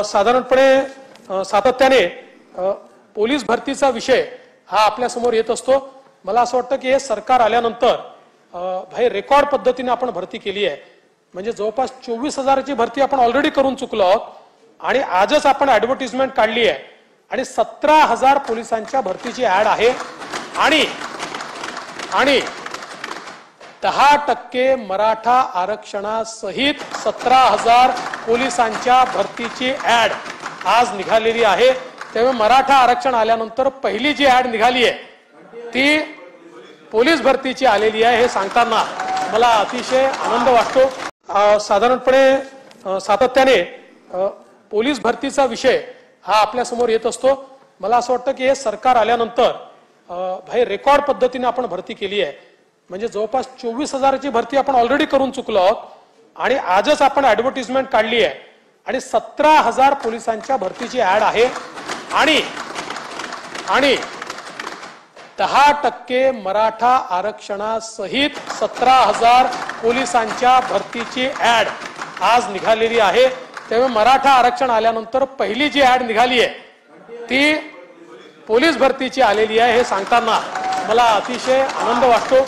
साधारणपणे सातत्याने पोलीस भरतीचा विषय हा आपल्या समोर येत असतो। मला असं वाटतं की हे सरकार आल्यानंतर भाई रेकॉर्ड पद्धतीने आपण भरती केली आहे। म्हणजे जवळपास 24,000ची भरती आपण ऑलरेडी करून चुकलो आहोत आणि आजच आपण ॲडव्हर्टाइजमेंट काढली आहे आणि 17,000 पोलिसांच्या भरतीची ॲड आहे आणि 10% मराठा आरक्षणासहित 17,000 पोलिसांच्या भरतीची ॲड आज निघालेली आहे। त्यामुळे मराठा आरक्षण आल्यानंतर पहिली जी ॲड निघाली आहे ती पोलीस भरतीची आलेली आहे। हे सांगताना मला अतिशय आनंद वाटतो। साधारणपणे सातत्याने पोलीस भरतीचा विषय हा आपल्या समोर येत असतो। मला असं वाटतं की हे सरकार आल्यानंतर भाई रेकॉर्ड पद्धतीने आपण भरती केली आहे। म्हणजे जवळपास 24,000ची भरती आपण ऑलरेडी करून चुकलो आहोत आणि आजच आपण ॲडव्हर्टाइजमेंट काढली आहे आणि 17,000 पोलिसांच्या भरतीची ॲड आहे आणि 10% मराठा आरक्षणासहित 17,000 पोलिसांच्या भरतीची ॲड आज निघालेली आहे। त्यामुळे मराठा आरक्षण आल्यानंतर पहिली जी ॲड निघाली आहे ती पोलीस भरतीची आलेली आहे। हे सांगताना मला अतिशय आनंद वाटतो।